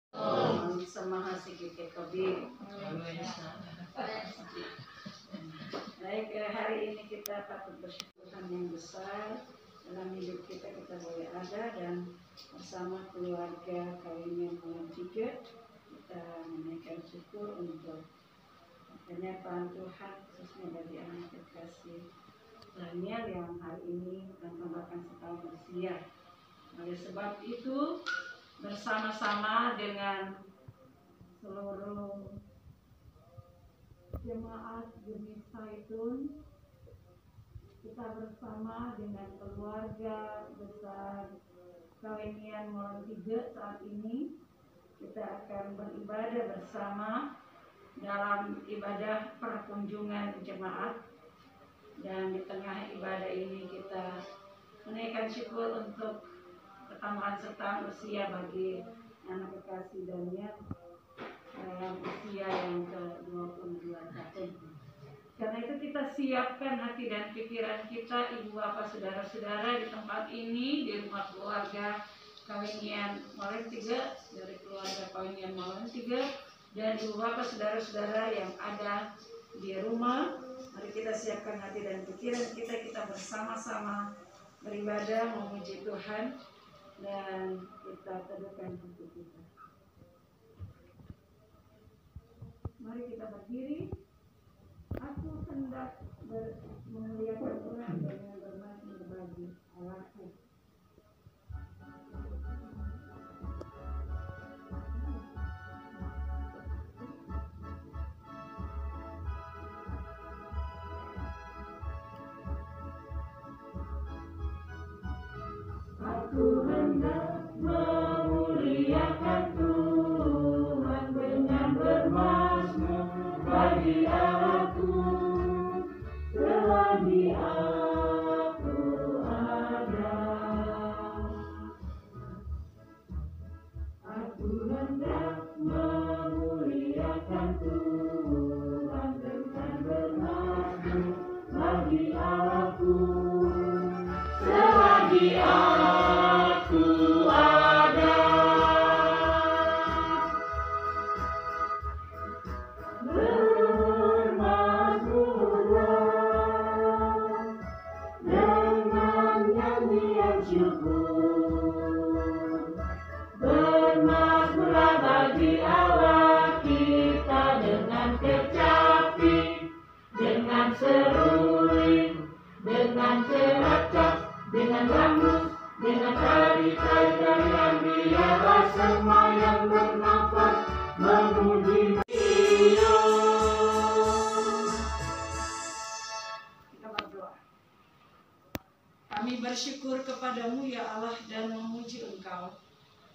Om Samahasiki Kabir. Baik, hari ini kita patut bersyukur yang besar dalam hidup kita boleh ada dan bersama keluarga Kawinan Malam 3 kita menaikkan syukur untuk penyertaan Tuhan khususnya bagi anak terkasih Daniel yang hari ini menambahkan setahun usia. Oleh sebab itu bersama-sama dengan seluruh jemaat Gemi Zaitun, kita bersama dengan keluarga besar Kawinan Malam 3 saat ini kita akan beribadah bersama dalam ibadah perkunjungan jemaat, dan di tengah ibadah ini kita menaikkan syukur untuk pertambahan setahun usia bagi anak kekasih Daniel dalam usia yang ke-22 tahun. Karena itu kita siapkan hati dan pikiran kita, ibu bapak saudara-saudara di tempat ini, di rumah keluarga Kawinan Malam 3, dari keluarga Kawinan Malam 3, dan ibu bapak saudara-saudara yang ada di rumah. Mari kita siapkan hati dan pikiran kita bersama-sama beribadah memuji Tuhan, dan kita teduhkan hati kita. Mari kita berdiri. Aku hendak memuliakan Tuhan dengan bermazmur bagi Allahku. Aku hendak memuliakan Tuhan dengan bermazmur bagi Allahku. Selagi aku ada, aku hendak memuliakan Tuhan dengan bermazmur bagi Allahku. Selagi aku ada, bermazmurlah dengan nyanyian syukur. Bermazmurlah bagi Allah kita dengan kecapi, dengan seruling, dengan ceracap, dengan gambus, dengan tari-tarian, biarlah semua yang bernafas memuji Dia. Kita berdoa. Kami bersyukur kepadamu ya Allah dan memuji Engkau,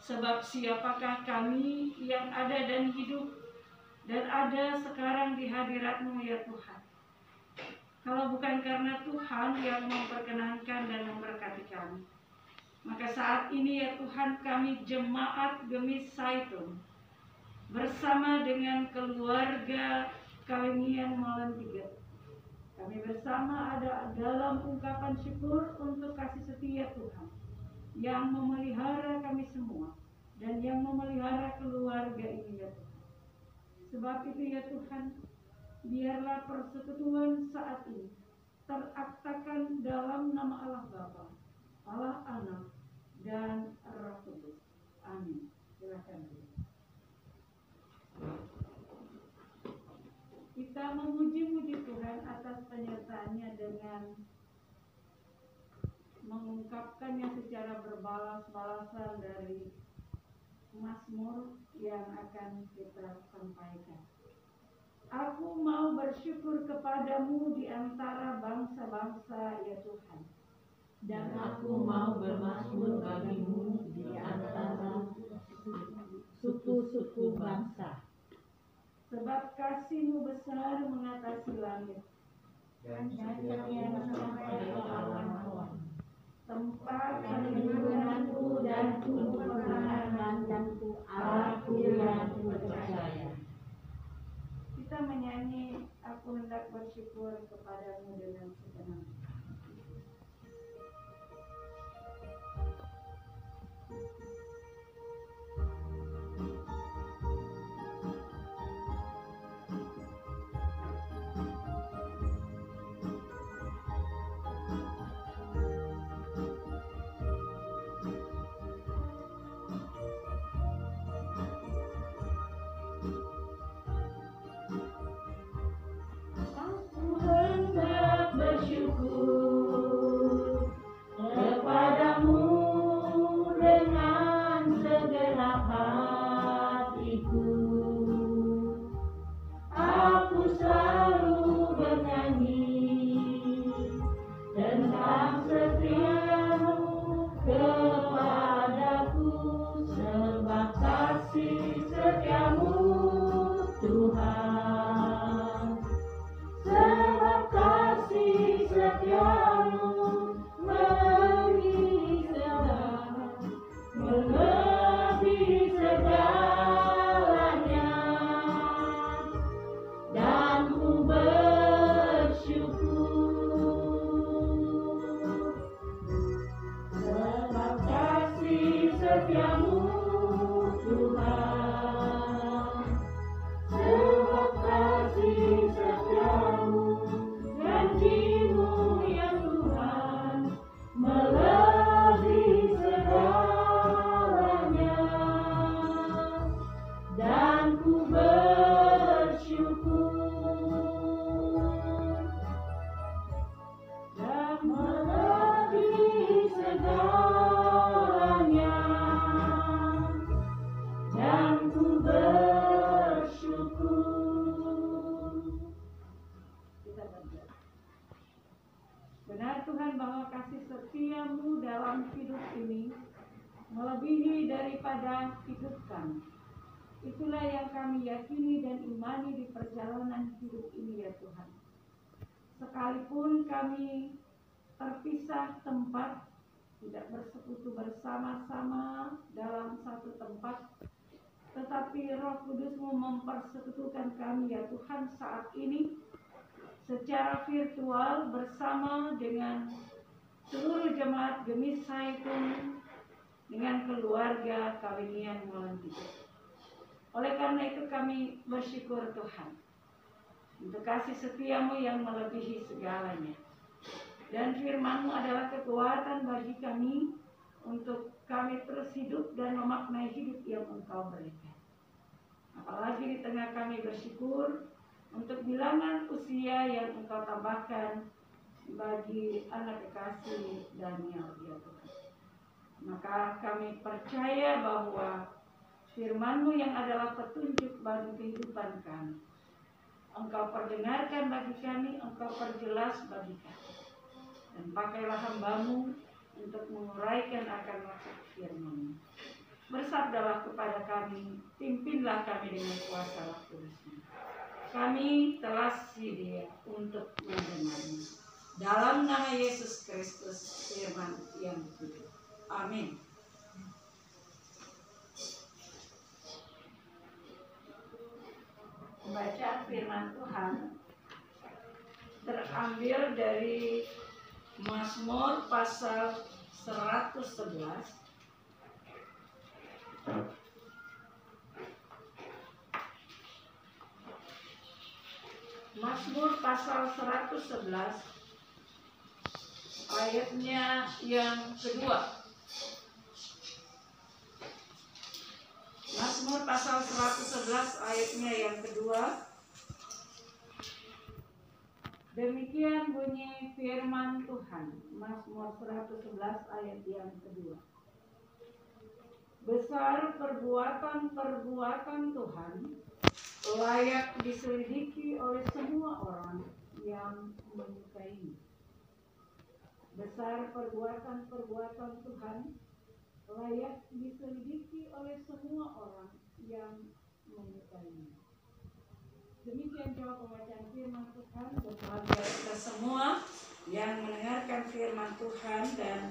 sebab siapakah kami yang ada dan hidup dan ada sekarang di hadirat-Mu ya Tuhan, kalau bukan karena Tuhan yang memperkenankan dan memberkati kami. Maka saat ini ya Tuhan, kami jemaat Gemi Zaitun bersama dengan keluarga Kawinan Malam 3, kami bersama ada dalam ungkapan syukur untuk kasih setia Tuhan yang memelihara kami semua dan yang memelihara keluarga ini ya Tuhan. Sebab itu ya Tuhan, biarlah persekutuan saat ini teraktakan dalam nama Allah Bapa, Allah Anak, dan Roh Kudus. Amin. Silakan. Kita memuji-muji Tuhan atas penyertaannya dengan mengungkapkannya secara berbalas-balasan dari mazmur yang akan kita sampaikan. Aku mau bersyukur kepadamu di antara bangsa-bangsa ya Tuhan, dan aku mau bermazmur bagimu di antara suku-suku bangsa. Sebab kasih-Mu besar mengatasi langit, dan janjinya sampai ke awan-awan. Tempat perlindunganku dan sumber pertahananku, Allahku yang percaya. Kita menyanyi aku hendak bersyukur kepadamu dengan segenap. dalam hidup ini melebihi daripada hidup kami. Itulah yang kami yakini dan imani di perjalanan hidup ini ya Tuhan. Sekalipun kami terpisah tempat, tidak bersekutu bersama-sama dalam satu tempat, tetapi Roh Kudus-Mu mempersekutukan kami ya Tuhan saat ini secara virtual bersama dengan seluruh jemaat Gemis Zaitun dengan keluarga Kawinian Molen Tiga. Oleh karena itu kami bersyukur Tuhan untuk kasih setia-Mu yang melebihi segalanya. Dan firman-Mu adalah kekuatan bagi kami untuk kami terus hidup dan memaknai hidup yang Engkau berikan. Apalagi di tengah kami bersyukur untuk bilangan usia yang Engkau tambahkan bagi anak kekasih Daniel ya Tuhan. Maka kami percaya bahwa firman-Mu yang adalah petunjuk bagi kehidupan kami, Engkau perdengarkan bagi kami, Engkau perjelas bagi kami. Dan pakailah hamba-Mu untuk menguraikan akan maksud firman-Mu. Bersabdalah kepada kami, pimpinlah kami dengan kuasa Roh Kudus-Mu. Kami telah sedia untuk mendengarnya. Dalam nama Yesus Kristus, firman yang hidup. Amin. Bacaan firman Tuhan terambil dari Mazmur pasal 111. Mazmur pasal 111 ayatnya yang kedua. Mazmur pasal 111 ayatnya yang kedua. Demikian bunyi firman Tuhan. Mazmur 111 ayat yang kedua. Besar perbuatan-perbuatan Tuhan, layak diselidiki oleh semua orang yang menyukainya. Besar perbuatan-perbuatan Tuhan, layak diselidiki oleh semua orang yang menyukainya. Demikian jawab pembacaan firman Tuhan. Berbahagia kita semua yang mendengarkan firman Tuhan dan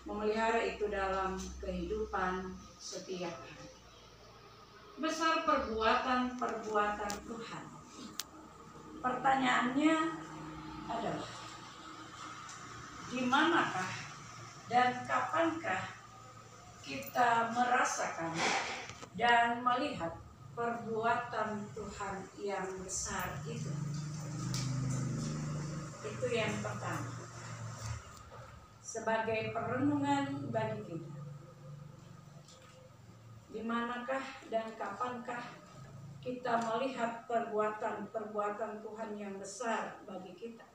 memelihara itu dalam kehidupan setiap hari. Besar perbuatan-perbuatan Tuhan. Pertanyaannya adalah, di manakah dan kapankah kita merasakan dan melihat perbuatan Tuhan yang besar itu? Itu yang pertama. Sebagai perenungan bagi kita. Di manakah dan kapankah kita melihat perbuatan-perbuatan Tuhan yang besar bagi kita?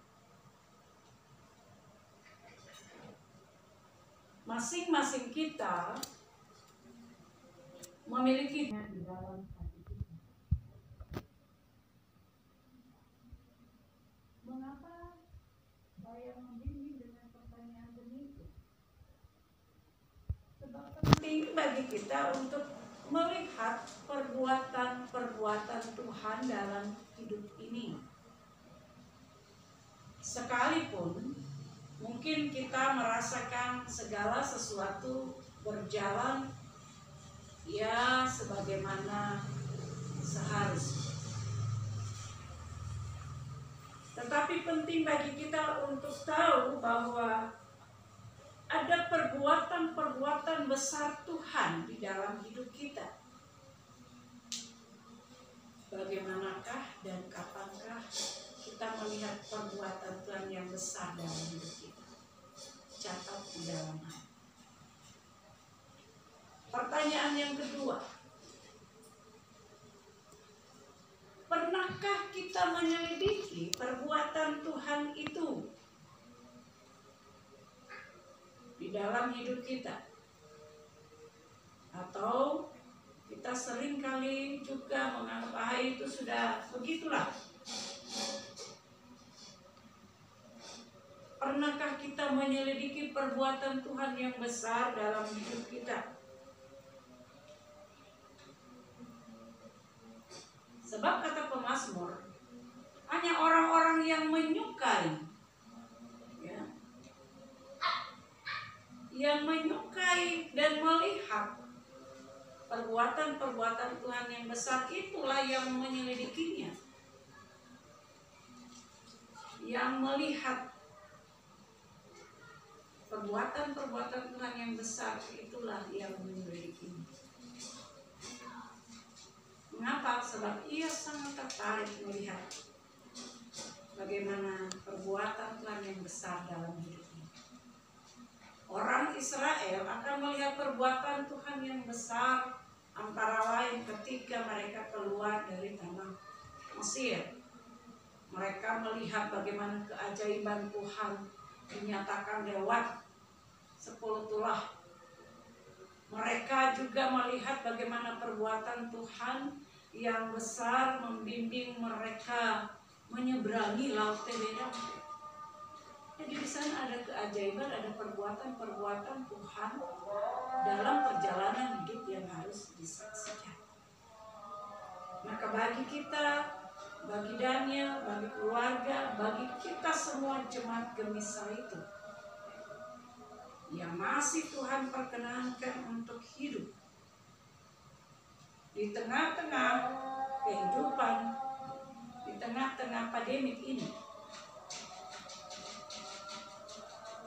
Masing-masing kita memiliki di dalam hati kita. Mengapa saya membimbing dengan pertanyaan demikian? Sebab penting bagi kita untuk melihat perbuatan-perbuatan Tuhan dalam hidup ini. Sekalipun mungkin kita merasakan segala sesuatu berjalan ya sebagaimana seharusnya. Tetapi penting bagi kita untuk tahu bahwa ada perbuatan-perbuatan besar Tuhan di dalam hidup kita. Bagaimanakah dan kapankah kita melihat perbuatan Tuhan yang besar dalam hidup kita? Catat di dalam hati. Pertanyaan yang kedua, pernahkah kita menyelidiki perbuatan Tuhan itu di dalam hidup kita? Atau kita seringkali juga menganggap itu sudah begitulah. Pernahkah kita menyelidiki menyelidiki perbuatan Tuhan yang besar dalam hidup kita. Sebab kata pemazmur, hanya orang-orang yang menyukai, ya, yang menyukai dan melihat perbuatan-perbuatan Tuhan yang besar, itulah yang menyelidikinya, yang melihat perbuatan-perbuatan Tuhan yang besar, itulah yang menyelidikinya. Mengapa? Sebab ia sangat tertarik melihat bagaimana perbuatan Tuhan yang besar dalam hidupnya. Orang Israel akan melihat perbuatan Tuhan yang besar, antara lain ketika mereka keluar dari tanah Mesir. Mereka melihat bagaimana keajaiban Tuhan dinyatakan lewat 10 tulah. Mereka juga melihat bagaimana perbuatan Tuhan yang besar membimbing mereka menyeberangi laut Tiberias. Jadi di sana ada keajaiban, ada perbuatan-perbuatan Tuhan dalam perjalanan hidup yang harus disaksikan. Maka bagi kita, bagi Daniel, bagi keluarga, bagi kita semua jemaat Gemisa itu, yang masih Tuhan perkenankan untuk hidup di tengah-tengah kehidupan, di tengah-tengah pandemik ini,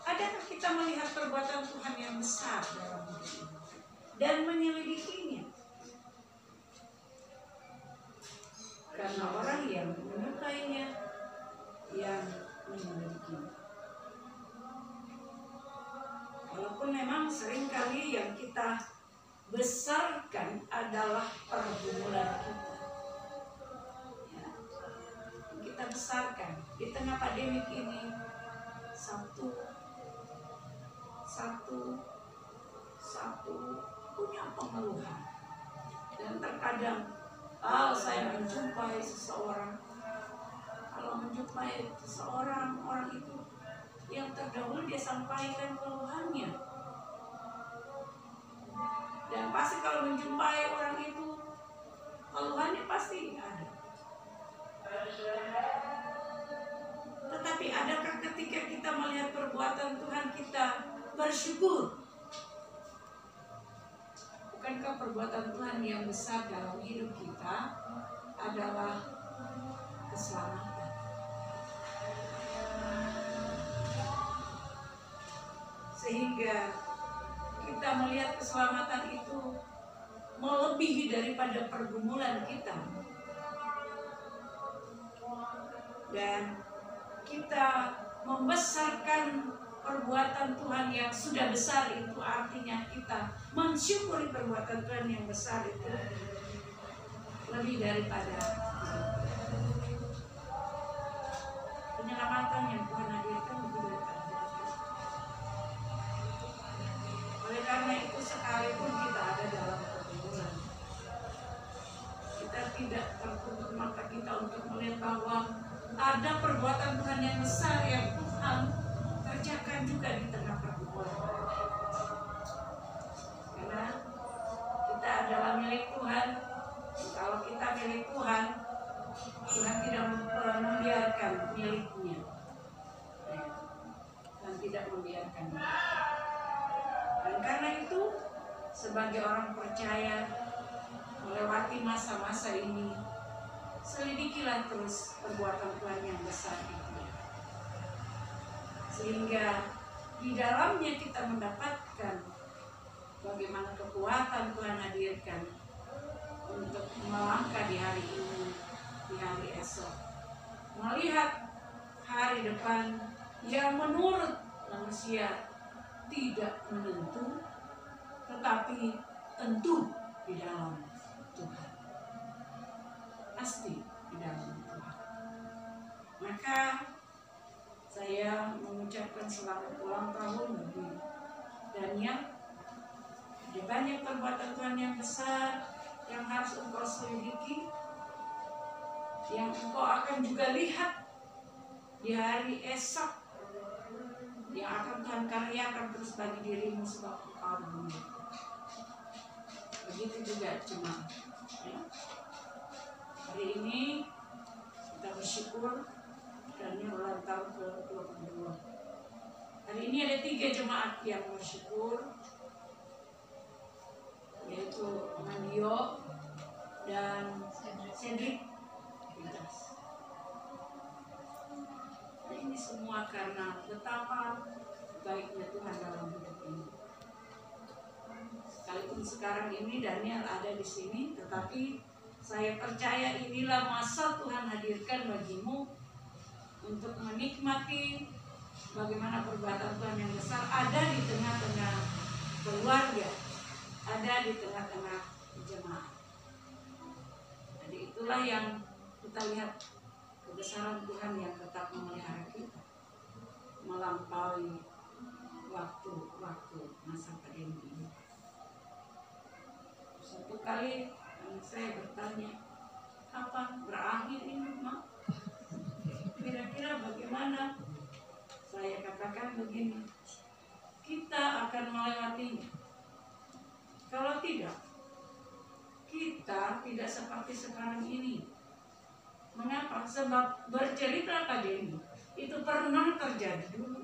adakah kita melihat perbuatan Tuhan yang besar dalam hidup ini dan menyelidikinya? Karena orang yang menyukainya, yang menyelidikinya. Walaupun memang seringkali yang kita besarkan adalah pergumulan kita, ya, kita besarkan di tengah pandemik ini. Satu punya pengeluhan, dan terkadang saya menjumpai seseorang, kalau menjumpai seseorang, orang itu yang terdahulu dia sampaikan keluhannya. Dan pasti kalau menjumpai orang itu, keluhannya pasti ada. Tetapi adakah ketika kita melihat perbuatan Tuhan kita bersyukur? Bukankah perbuatan Tuhan yang besar dalam hidup kita adalah keselamatan? Sehingga kita melihat keselamatan itu melebihi daripada pergumulan kita. Dan kita membesarkan perbuatan Tuhan yang sudah besar, itu artinya kita mensyukuri perbuatan Tuhan yang besar itu lebih daripada penyelamatan yang Tuhan hadirkan, lebih daripada hidup. Oleh karena itu, sekalipun kita ada dalam pergumulan, kita tidak tertutup mata kita untuk melihat bahwa ada perbuatan Tuhan yang besar yang Tuhan kerjakan juga di tengah pergumulan. Karena kita adalah milik Tuhan. Kalau kita milik Tuhan, Tuhan tidak membiarkan miliknya, dan tidak membiarkan. Dan karena itu, sebagai orang percaya melewati masa-masa ini, selidikilah terus perbuatan Tuhan yang besar itu, sehingga di dalamnya kita mendapatkan bagaimana kekuatan Tuhan hadirkan untuk melangkah di hari ini, di hari esok, melihat hari depan yang menurut manusia tidak menentu, tetapi tentu di dalam Tuhan. Pasti di dalam Tuhan. Maka saya mengucapkan selamat ulang tahun bagi Daniel. Ada banyak perbuatan Tuhan yang besar yang harus engkau selidiki, yang engkau akan juga lihat di hari esok. yang akan Tuhan karyakan terus bagi dirimu sebab engkau benar. Begitu juga jemaat. Ya. Hari ini kita bersyukur dan ini ulang tahun ke-22. Hari ini ada 3 jemaat yang bersyukur, yaitu Mandio dan Cedric. Nah, ini semua karena betapa baiknya Tuhan dalam hidup ini. Sekalipun sekarang ini Daniel ada di sini, tetapi saya percaya inilah masa Tuhan hadirkan bagimu untuk menikmati bagaimana perbuatan Tuhan yang besar ada di tengah-tengah keluarga, ada di tengah-tengah jemaat. Jadi itulah yang kita lihat, kebesaran Tuhan yang tetap memelihara kita melampaui waktu-waktu masa pandemi ini. Suatu kali saya bertanya, kapan berakhir ini, Mak? Kira-kira bagaimana? Saya katakan begini, kita akan melewatinya. Kalau tidak, kita tidak seperti sekarang ini. Mengapa? Sebab bercerita pandemi itu pernah terjadi dulu,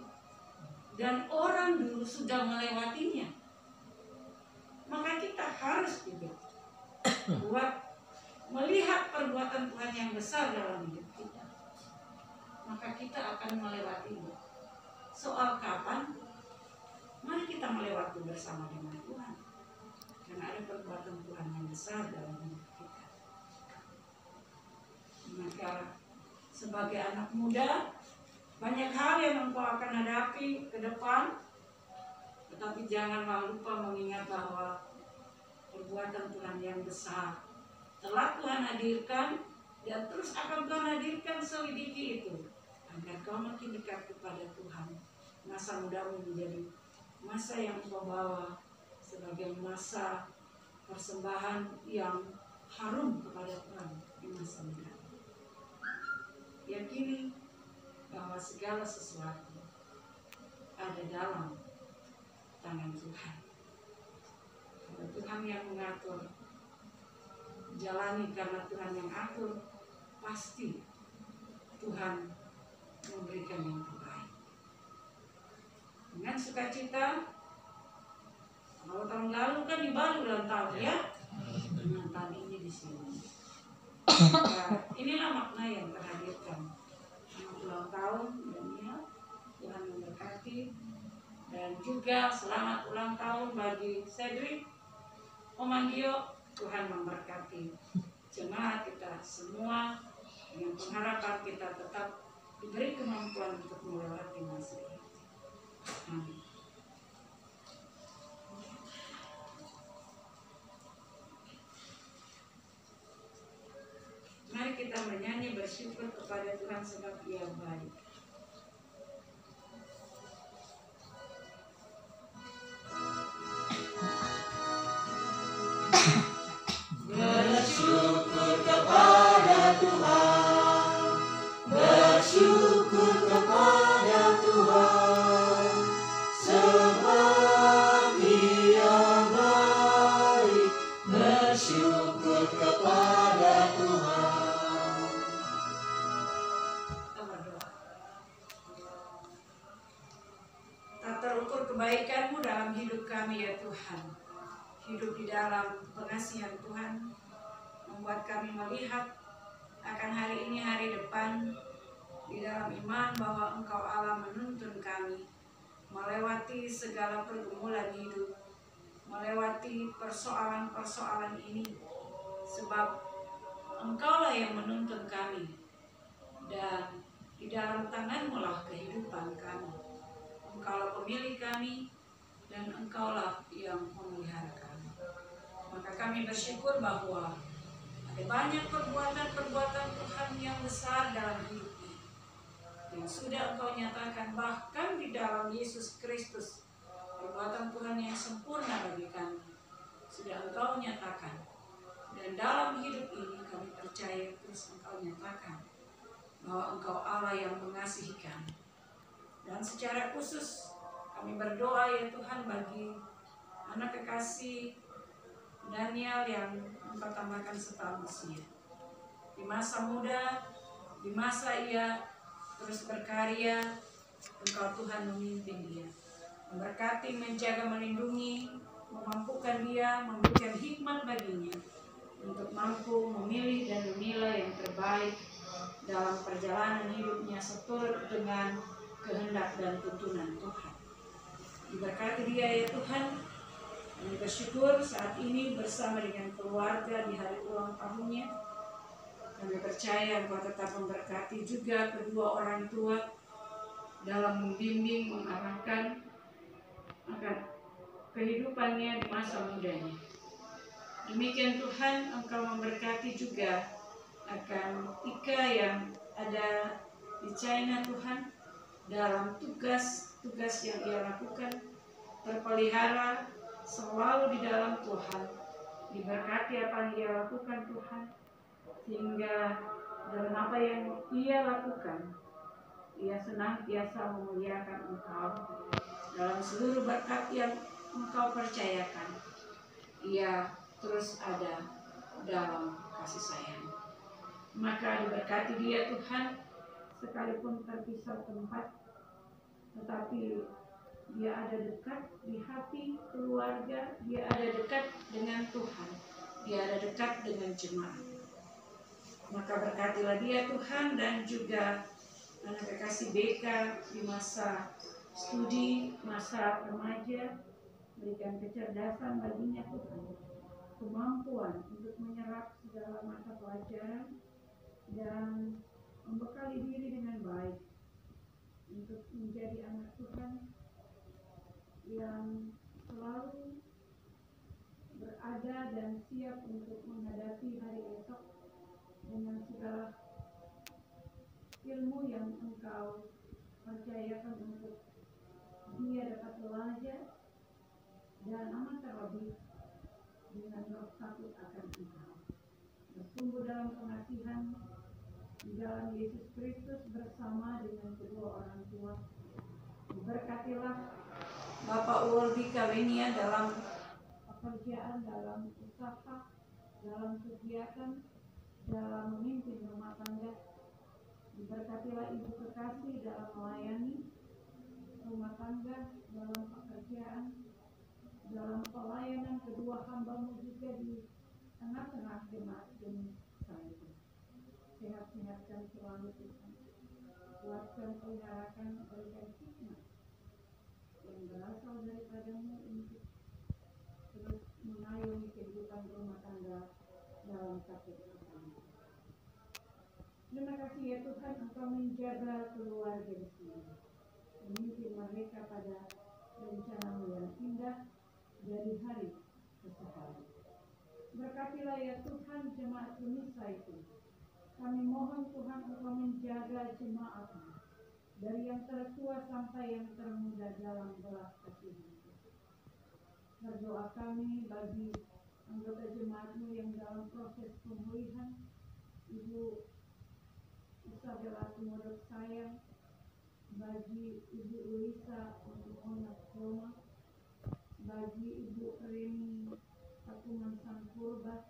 dan orang dulu sudah melewatinya. Maka kita harus juga buat melihat perbuatan Tuhan yang besar dalam hidup kita. Maka kita akan melewatinya. Soal kapan? Mari kita melewati bersama dengan Tuhan. Karena ada perbuatan Tuhan yang besar dalam hidup kita. Maka sebagai anak muda, banyak hal yang engkau akan hadapi ke depan. Tetapi janganlah lupa mengingat bahwa perbuatan Tuhan yang besar telah Tuhan hadirkan dan terus akan Tuhan hadirkan. Selidiki itu agar kau makin dekat kepada Tuhan. Masa mudamu menjadi masa yang kau bawa sebagai masa persembahan yang harum kepada Tuhan di masa muda. Yakini bahwa segala sesuatu ada dalam tangan Tuhan. Karena Tuhan yang mengatur, jalani karena Tuhan yang atur, pasti Tuhan memberikan yang terbaik. Dengan sukacita, kalau tahun lalu kan di Bali ulang tahun ya, dengan tahun ini di sini. Nah, inilah makna yang terhadirkan. Ulang tahun Daniel, Tuhan memberkati, dan juga selamat ulang tahun bagi Cedric, Omangio, Tuhan memberkati. Jemaat kita semua dengan pengharapan kita tetap diberi kemampuan untuk melewati masa ini. Amin. Mari kita menyanyi bersyukur kepada Tuhan sebab Dia baik. Bersyukur kepada Tuhan, bersyukur kepada Tuhan, sebab Dia baik. Bersyukur kepada Tuhan. Kita berdoa. Tak terukur kebaikan-Mu dalam hidup kami ya Tuhan. Hidup di dalam pengasihan Tuhan membuat kami melihat akan hari ini, hari depan di dalam iman bahwa Engkau Allah menuntun kami melewati segala pergumulan hidup, melewati persoalan-persoalan ini, sebab Engkaulah yang menuntun kami, dan di dalam tangan-Mu lah kehidupan kami. Engkaulah pemilik kami, dan Engkaulah yang memelihara kami. Maka kami bersyukur bahwa ada banyak perbuatan-perbuatan Tuhan yang besar dalam hidup ini, yang sudah Engkau nyatakan bahkan di dalam Yesus Kristus. Perbuatan Tuhan yang sempurna bagi kami sudah Engkau nyatakan, dan dalam hidup ini kami percaya terus Engkau nyatakan bahwa Engkau Allah yang mengasihi kami, Dan secara khusus kami berdoa ya Tuhan bagi anak kekasih Daniel yang mempertambahkan setahun usia. Di masa muda, di masa ia terus berkarya, Engkau Tuhan memimpin dia, memberkati, menjaga, melindungi, memampukan dia, memberikan hikmat baginya untuk mampu memilih dan menilai yang terbaik dalam perjalanan hidupnya seturut dengan kehendak dan tuntunan Tuhan. Diberkati dia ya Tuhan. Kami bersyukur saat ini bersama dengan keluarga di hari ulang tahunnya. Kami percaya Engkau tetap memberkati juga kedua orang tua dalam membimbing, mengarahkan akan kehidupannya di masa mudanya. Demikian Tuhan, Engkau memberkati juga akan Ika yang ada di China Tuhan, dalam tugas-tugas yang ia lakukan, terpelihara selalu di dalam Tuhan, diberkati apa yang ia lakukan Tuhan, sehingga dalam apa yang ia lakukan, ia senantiasa memuliakan Engkau. Dalam seluruh berkat yang Engkau percayakan, ia terus ada dalam kasih sayang. Maka diberkati dia Tuhan, sekalipun terpisah tempat, tetapi dia ada dekat di hati keluarga, dia ada dekat dengan Tuhan, dia ada dekat dengan jemaat. Maka berkatilah dia Tuhan, dan juga anak kekasih BK di masa studi, masa remaja, berikan kecerdasan baginya Tuhan, kemampuan untuk menyerap segala mata pelajaran dan membekali diri dengan baik untuk menjadi anak Tuhan yang selalu berada dan siap untuk menghadapi hari esok dengan segala ilmu yang Engkau percayakan untuk dia dapat belajar, dan amat terlebih dengan roh takut akan Engkau, bertumbuh dalam pengasihan di dalam Yesus Kristus bersama dengan kedua orang tua. Diberkatilah Bapak Uldi Kawenia dalam pekerjaan, dalam usaha, dalam kegiatan, dalam memimpin rumah tangga. Diberkatilah Ibu kekasih dalam melayani rumah tangga, dalam pekerjaan, dalam pelayanan kedua hamba-Mu juga di tengah-tengah jemaat jenis saya. Sehat-sehatkan selalu Tuhan, kuatkan, peliharakan, berikan hikmat yang berasal daripada-Mu untuk terus mengayomi kehidupan rumah tangga dalam satu bersama. Terima kasih ya Tuhan, Engkau menjaga keluarga di sini, memimpin mereka pada rencana-Mu yang indah dari hari ke hari. Berkatilah ya Tuhan jemaat Unisa itu. Kami mohon Tuhan Engkau menjaga jemaat-Mu dari yang tertua sampai yang termuda dalam belas kasihan. Berdoa kami bagi anggota jemaat-Mu yang dalam proses pemulihan, Ibu Isabella Tumodok sayang, bagi Ibu Ulisa untuk anak Roma, bagi Ibu Reni Pakuman Sangpurba.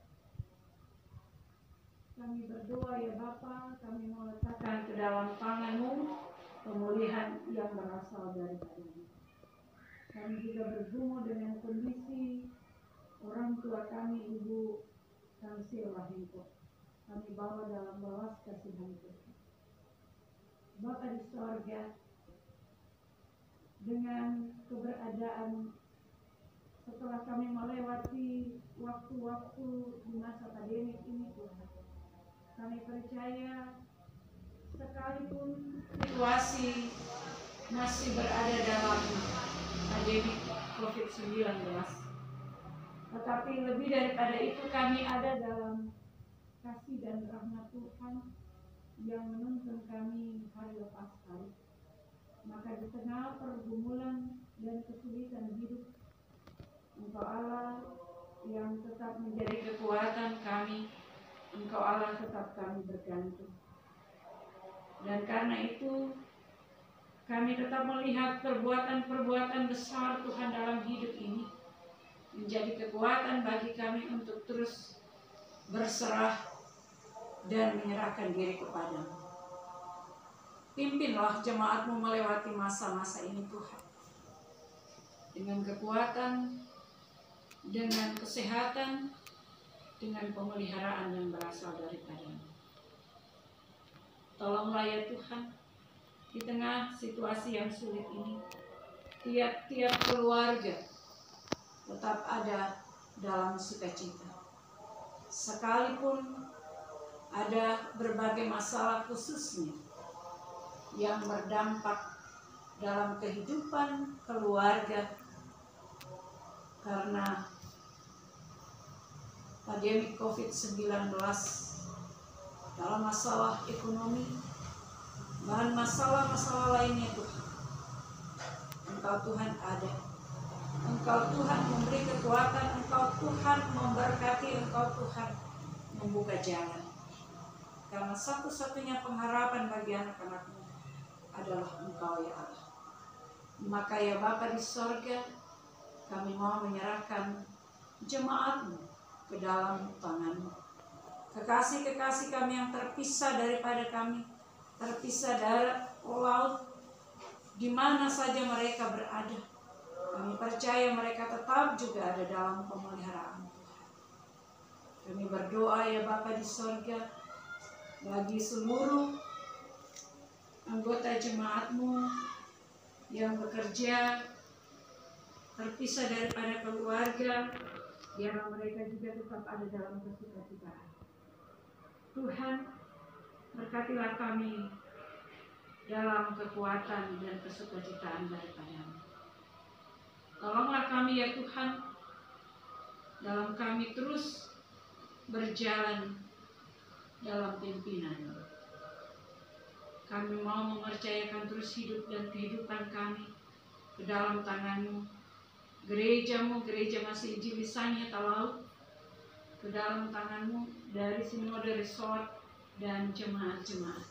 Kami berdoa ya Bapa, kami mau letakkan ke dalam tangan-Mu pemulihan yang berasal dari-Mu. Kami juga bergumul dengan kondisi orang tua kami, Ibu Kamsil Lahingko. Kami bawa dalam belas kasihan Tuhan. Bapa di sorga, dengan keberadaan setelah kami melewati waktu-waktu di masa pandemi ini Tuhan, kami percaya sekalipun situasi masih berada dalam pandemi COVID-19, tetapi lebih daripada itu kami ada dalam kasih dan rahmat Tuhan yang menuntun kami hari lepas hari. Maka di tengah pergumulan dan kesulitan hidup, Engkau Allah yang tetap menjadi kekuatan kami, Engkau Allah tetap kami bergantung. Dan karena itu Kami tetap melihat perbuatan-perbuatan besar Tuhan dalam hidup ini, menjadi kekuatan bagi kami untuk terus berserah dan menyerahkan diri kepadamu. Pimpinlah jemaat-Mu melewati masa-masa ini Tuhan, dengan kekuatan, dengan kesehatan, dengan pemeliharaan yang berasal daripada-Mu. Tolonglah ya Tuhan, di tengah situasi yang sulit ini, tiap-tiap keluarga tetap ada dalam sukacita. Sekalipun ada berbagai masalah khususnya yang berdampak dalam kehidupan keluarga karena pandemi COVID-19, dalam masalah ekonomi, dan masalah-masalah lainnya Tuhan. Engkau Tuhan ada. Engkau Tuhan memberi kekuatan, Engkau Tuhan memberkati, Engkau Tuhan membuka jalan. Karena satu-satunya pengharapan bagi anak-anak-Mu adalah Engkau ya Allah. Maka ya Bapa di sorga, kami mau menyerahkan jemaat-Mu ke dalam tangan-Mu. Kekasih-kekasih kami yang terpisah daripada kami, terpisah darat, laut, di mana saja mereka berada, kami percaya mereka tetap juga ada dalam pemeliharaan Tuhan. Kami berdoa ya Bapa di sorga, bagi seluruh anggota jemaat-Mu yang bekerja terpisah daripada keluarga, biarlah mereka juga tetap ada dalam kesukacitaan. Tuhan, berkatilah kami dalam kekuatan dan kesukacitaan daripada-Mu. Tolonglah kami ya Tuhan, dalam kami terus berjalan dalam pimpinan-Mu. Kami mau mempercayakan terus hidup dan kehidupan kami ke dalam tangan-Mu. Gereja-Mu, Gereja Masih Injil Lisanya Talaut, ke dalam tangan-Mu, dari Sinode Resort dan jemaat-jemaat,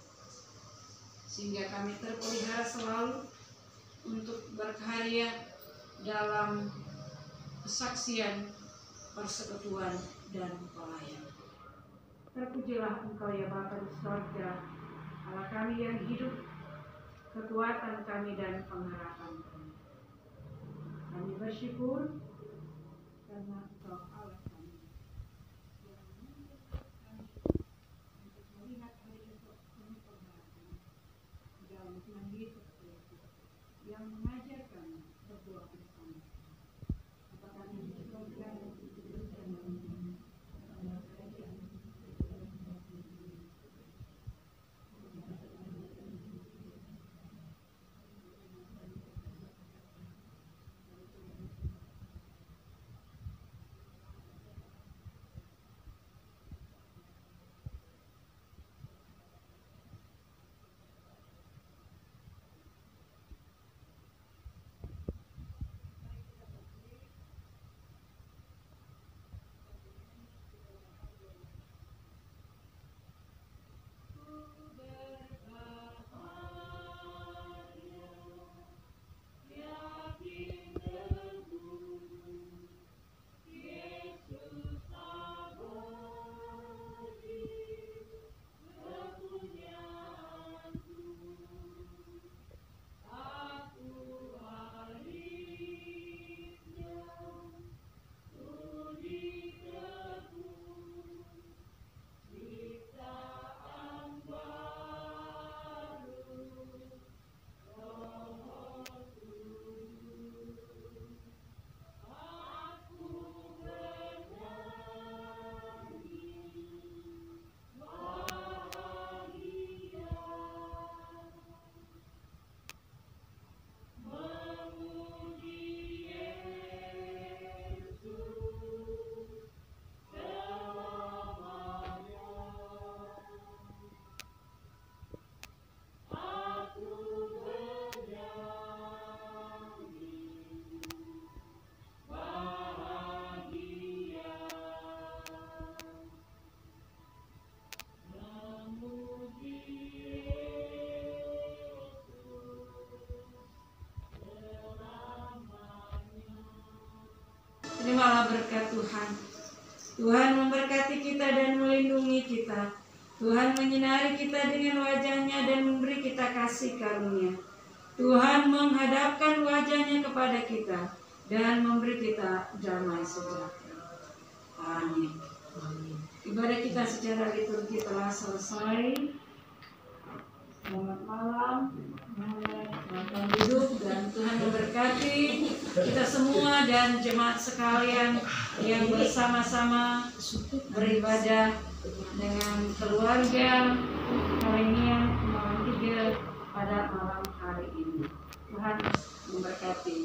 sehingga kami terpelihara selalu untuk berkarya dalam kesaksian, persekutuan, dan pelayanan. Terpujilah Engkau ya Bapa di sorga, Allah kami yang hidup, kekuatan kami dan pengharapan kami. Kami bersyukur karena Engkau Allah kami yang menuntut kami untuk melihat hari esok penuh pengharapan dalam Tuhan Yesus Kristus yang mengajar kami berdoa bersama. Apakah kami di sorga dan terus dan menunggu kerajaan terimalah berkat Tuhan. Tuhan memberkati kita dan melindungi kita. Tuhan menyinari kita dengan wajah-Nya dan memberi kita kasih karunia. Tuhan menghadapkan wajah-Nya kepada kita dan memberi kita damai sejahtera. Amin. Ibadah kita secara liturgi telah selesai. Selamat malam, selamat hidup, dan Tuhan memberkati kita semua dan jemaat sekalian yang bersama-sama beribadah dengan keluarga Karenian malam 3 pada malam hari ini. Tuhan memberkati.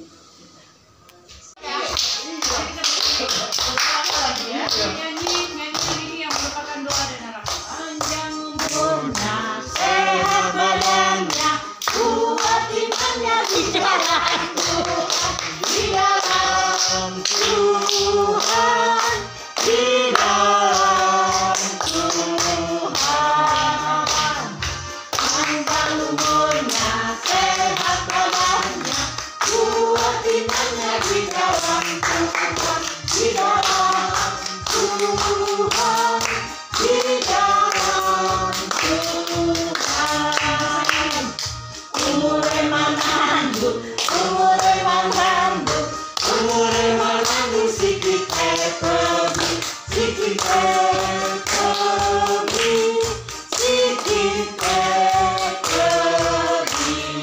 Nyanyi ini yang merupakan doa dan harapan. Panjang umurnya, Sehat badannya, kuat imannya di dalam Tuhan, di dalam Tuhan. Panjang umurnya, sehat badannya, kuat imannya di dalam Tuhan, di dalam Tuhan, di dalam Tuhan. Umure manandu, umure manandu, umure manandu, sikite pergi, sikite pergi, sikite pergi.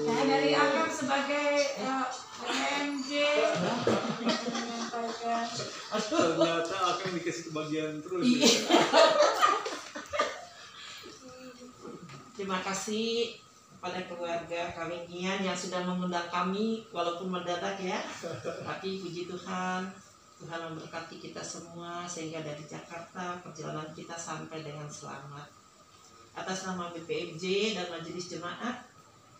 Dari Akang sebagai PMJ menyampaikan. Ternyata akan dikasih kebagian terus. Terima kasih kepada keluarga Karenian yang sudah mengundang kami walaupun mendadak ya. Tapi puji Tuhan, Tuhan memberkati kita semua sehingga dari Jakarta perjalanan kita sampai dengan selamat. Atas nama BPMJ dan Majelis Jemaat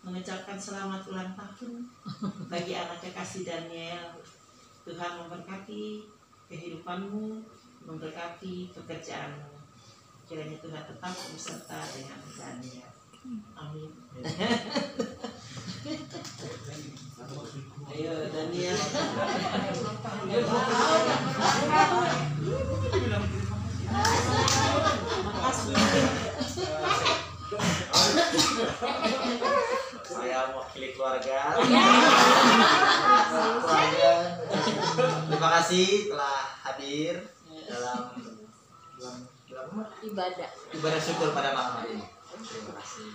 mengucapkan selamat ulang tahun bagi anak kekasih Daniel. Tuhan memberkati kehidupanmu, memberkati pekerjaanmu. Kiranya Tuhan tetap beserta dengan Daniel. Amin. Ayo Daniel. Saya mewakili keluarga. Terima kasih telah hadir dalam ibadah syukur pada malam hari ini. Terima kasih.